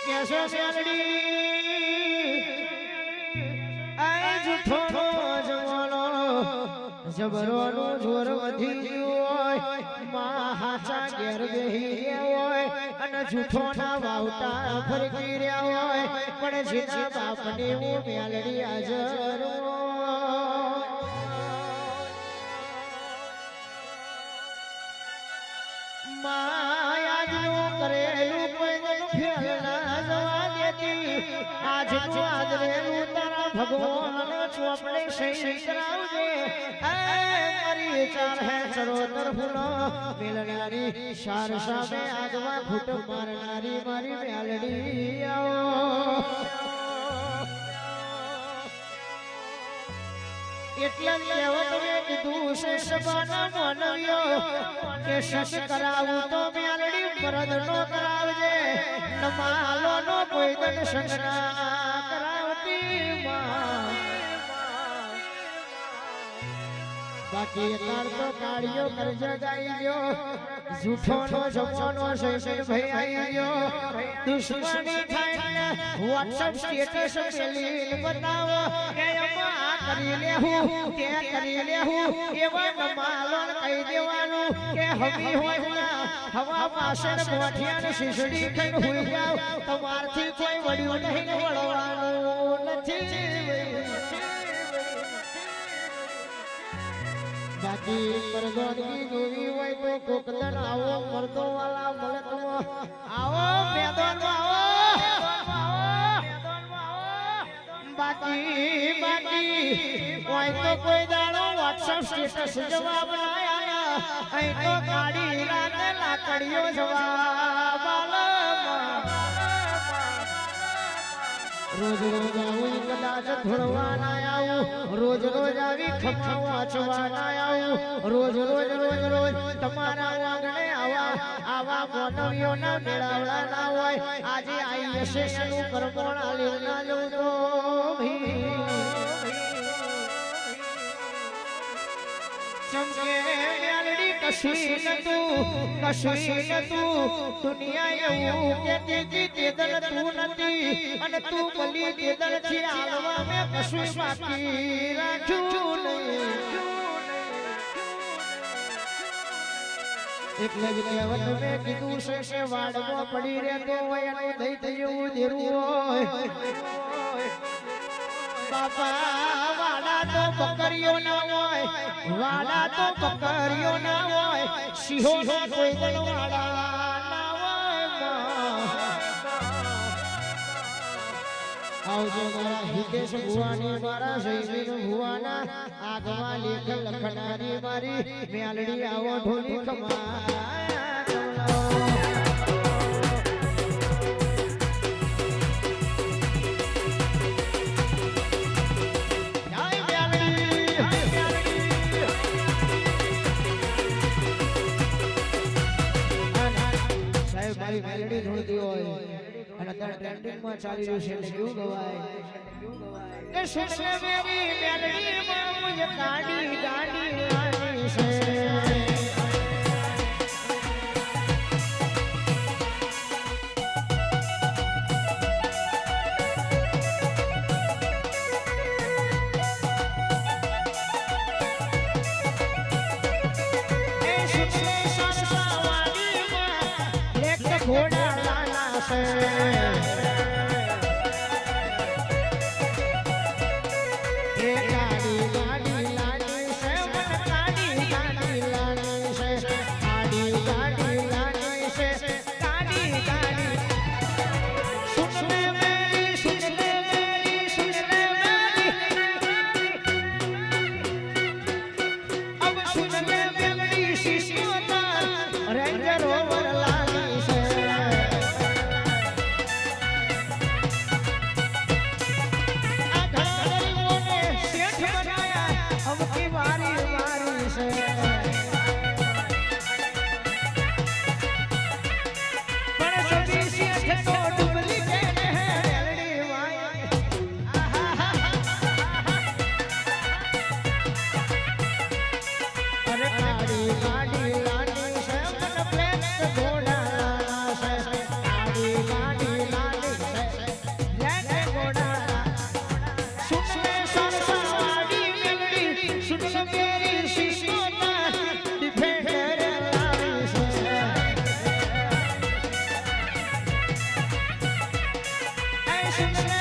કેસો મેલડી આ જૂઠોનો જમાનો જબરોનો જોર વધી ગયો હોય માં હાચા ઘેર બેહી હોય અને જૂઠોના વાવટા ફરકી રહ્યા હોય પણ જેના બાપની હું મેલડી હાજર માયાનું કરેલું કોઈ ફેલ ના જવા દેતી આજનું આદરેલું તારા ભગવાન ચોપડે સહી કરાવજે મારી ચાર હે ચરોતર ફૂલો મેલનારી શાર સામે આગવા ફૂટ મારનારી મારી મેલડી આવો એટલે કહેવત મેં કીધું છે સબાના માનવ્યો કે શશ કરાવું તો મેલડી મરદ નો કરાવજે નમાલો નો કોઈ દન સંગના કરાવતી બાકી તાર તો કાળિયો કરજ ગાઈ ગયો જૂઠો નો જમવાનો શૈશન ભાઈ આવી ગયો દુશ્મની થાય WhatsApp સ્ટેટસ પેલી બતાવો કે કરી લેહું કે કરી લેહું એવા નમાલો કહી દેવાનું કે હમી હોય હવા પાસે ગોઠિયાને શીશડી ખાઈને હોઈ જાવ તમારથી કોઈ વડ્યું નહીં વળવાનું નથી બાકી પરગોદની જોવી હોય તો કોકદન આવો મરદો વાલા મલકમાં આવો મેદાનમાં બાકી કોઈ તો કોઈ દાડો WhatsApp સ્ટેટસ જવાબ ના આયા અહીં તો કાળી રાત લાકડીઓ જવાબ રોજ રોજ આવું કદાચ ધોળવા ના આવું રોજ રોજ આવી ખમા વાંચવા ના આવું રોજ રોજ તમારા આંગણે આવા મોનવીઓ ના મેળાવડા ના હોય આજે આઈ હશે શનું કરમોણા લેવ ના લેવ તો ચમકે મેલડી કશું નતું દુનિયા એવું કેતી તેદલ તું નથી અને તું બલી તેદલ થી આલવા મે કશું બાકી રાખ્યું નહીં એટલે જ કહેવત મેં કીધું છે વાડમાં પડી રહેતો હોય અને દઈ થયું દેરું હોય બાપા વાડા તો બકરીઓ ના હોય વાડા તો બકરીઓ ના હોય સિંહો ના કોઈ વાડા ના હોય આવજો મારા હિતેશ ભુવાની મારા જયવીર ભુવાના આગમાં લેખ લખનારી મારી મેલડી આવો ઢોલી ખમા મેલડી ઢોળતી હોય અને અત્યારે ટ્રેન્ડિંગ માં ચાલી રહ્યું છે એટલે કેવું ગવાય કે સુને મેરી મેલડી માં મુજે ગાડી રાની છે ઘોડા લાલા છે એ ગાડી લાડી છે મન ગાડી લાડી છે ગાડી લાડી છે ગાડી સુને મેરી अब सुन मेरी शिष्योता रेंजर रोवर लागी સુંદર